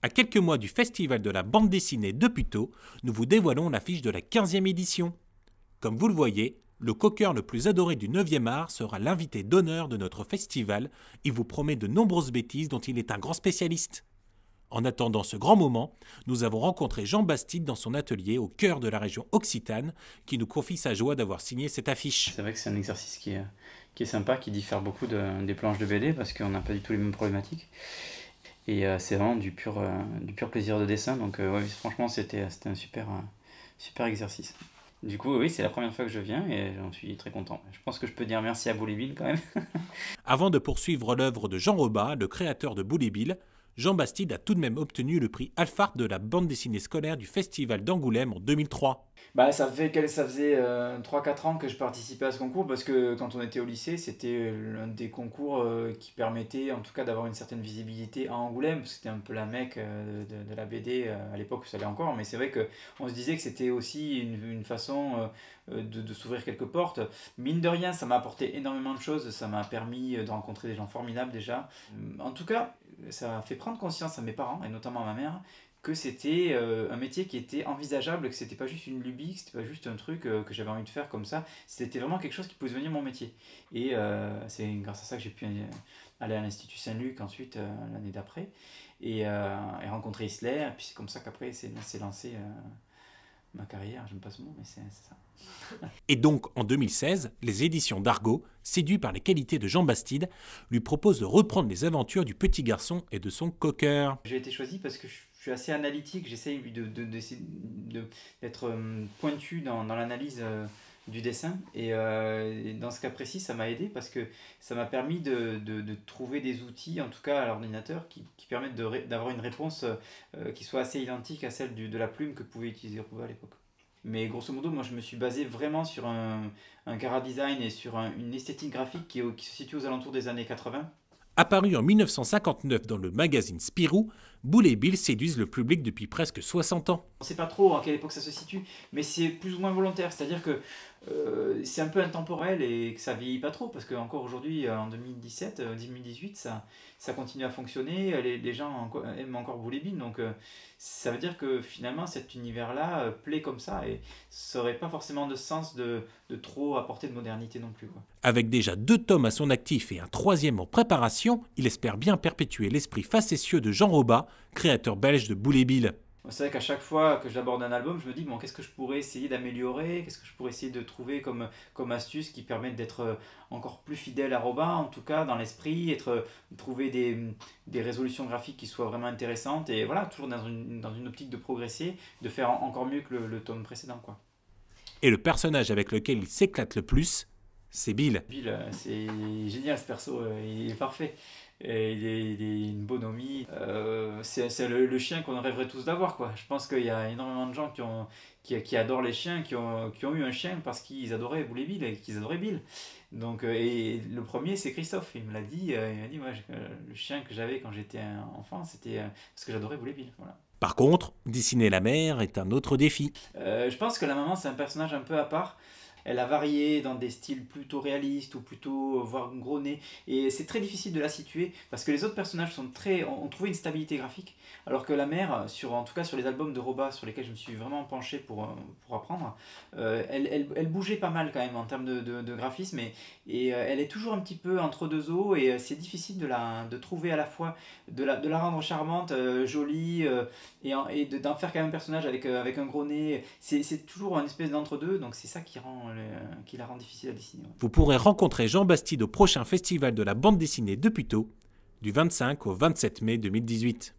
À quelques mois du festival de la bande dessinée de Puteaux, nous vous dévoilons l'affiche de la 15e édition. Comme vous le voyez, le coqueur le plus adoré du 9e art sera l'invité d'honneur de notre festival et vous promet de nombreuses bêtises dont il est un grand spécialiste. En attendant ce grand moment, nous avons rencontré Jean Bastide dans son atelier au cœur de la région Occitane qui nous confie sa joie d'avoir signé cette affiche. C'est vrai que c'est un exercice qui est sympa, qui diffère beaucoup des planches de BD parce qu'on n'a pas du tout les mêmes problématiques. Et c'est vraiment du pur plaisir de dessin, donc ouais, franchement c'était un super exercice. Du coup oui, c'est la première fois que je viens et j'en suis très content. Je pense que je peux dire merci à Boule & Bill quand même. Avant de poursuivre l'œuvre de Jean Robat, le créateur de Boule & Bill, Jean Bastide a tout de même obtenu le prix Alphard de la bande dessinée scolaire du Festival d'Angoulême en 2003. Ça faisait 3-4 ans que je participais à ce concours parce que quand on était au lycée, c'était l'un des concours qui permettait en tout cas d'avoir une certaine visibilité à Angoulême, parce que c'était un peu la mecque de la BD à l'époque, ça l'est encore, mais c'est vrai qu'on se disait que c'était aussi une façon de s'ouvrir quelques portes. Mine de rien, ça m'a apporté énormément de choses, ça m'a permis de rencontrer des gens formidables déjà. En tout cas, ça a fait prendre conscience à mes parents, et notamment à ma mère, que c'était un métier qui était envisageable, que c'était pas juste une lubie, que c'était pas juste un truc que j'avais envie de faire comme ça, c'était vraiment quelque chose qui pouvait devenir mon métier. Et c'est grâce à ça que j'ai pu aller à l'Institut Saint-Luc ensuite, l'année d'après, et rencontrer Isler, et puis c'est comme ça qu'après s'est lancé ma carrière, j'aime pas ce mot, mais c'est ça. Et donc, en 2016, les éditions d'Argo, séduits par les qualités de Jean Bastide, lui proposent de reprendre les aventures du petit garçon et de son coqueur. J'ai été choisi parce que je suis assez analytique, j'essaye d'être pointu dans l'analyse du dessin, et dans ce cas précis ça m'a aidé parce que ça m'a permis de trouver des outils, en tout cas à l'ordinateur, qui permettent d'avoir une réponse qui soit assez identique à celle de la plume que pouvait utiliser Roubaix à l'époque. Mais grosso modo, moi je me suis basé vraiment sur un chara-design et sur une esthétique graphique qui se situe aux alentours des années 80. Apparu en 1959 dans le magazine Spirou, Boule & Bill séduisent le public depuis presque 60 ans. On ne sait pas trop à quelle époque ça se situe, mais c'est plus ou moins volontaire, c'est-à-dire que c'est un peu intemporel et que ça vieillit pas trop, parce qu'encore aujourd'hui, en 2017, 2018, ça continue à fonctionner, les gens aiment encore Boule & Bill, donc ça veut dire que finalement cet univers-là plaît comme ça, et ça n'aurait pas forcément de sens de trop apporter de modernité non plus, quoi. Avec déjà 2 tomes à son actif et un 3e en préparation, il espère bien perpétuer l'esprit facétieux de Jean Robat, créateur belge de Boule & Bill. C'est vrai qu'à chaque fois que j'aborde un album, je me dis bon, qu'est-ce que je pourrais essayer d'améliorer, qu'est-ce que je pourrais essayer de trouver comme astuce qui permettent d'être encore plus fidèle à Robin, en tout cas dans l'esprit, trouver des résolutions graphiques qui soient vraiment intéressantes, et voilà, toujours dans une optique de progresser, de faire encore mieux que le tome précédent, quoi. Et le personnage avec lequel il s'éclate le plus, c'est Bill. Bill, c'est génial ce perso, il est parfait. Et il est une bonhomie. C'est le chien qu'on rêverait tous d'avoir, quoi. Je pense qu'il y a énormément de gens qui adorent les chiens, qui ont eu un chien parce qu'ils adoraient Boule & Bill et qu'ils adoraient Bill. Donc, et le premier, c'est Christophe. Il me l'a dit. Il m'a dit, ouais, le chien que j'avais quand j'étais enfant, c'était parce que j'adorais Boule & Bill. Voilà. Par contre, dessiner la mère est un autre défi. Je pense que la maman, c'est un personnage un peu à part. Elle a varié dans des styles plutôt réalistes ou plutôt voire gros nez, et c'est très difficile de la situer parce que les autres personnages ont trouvé une stabilité graphique, alors que la mère, en tout cas sur les albums de Robat sur lesquels je me suis vraiment penché pour apprendre, elle bougeait pas mal quand même en termes de graphisme, et elle est toujours un petit peu entre deux eaux, et c'est difficile de trouver à la fois de la rendre charmante, jolie, et d'en faire quand même un personnage avec un gros nez. C'est toujours une espèce d'entre-deux, donc c'est ça qui la rend difficile à dessiner. Ouais. Vous pourrez rencontrer Jean Bastide au prochain festival de la bande dessinée de Puteaux, du 25 au 27 mai 2018.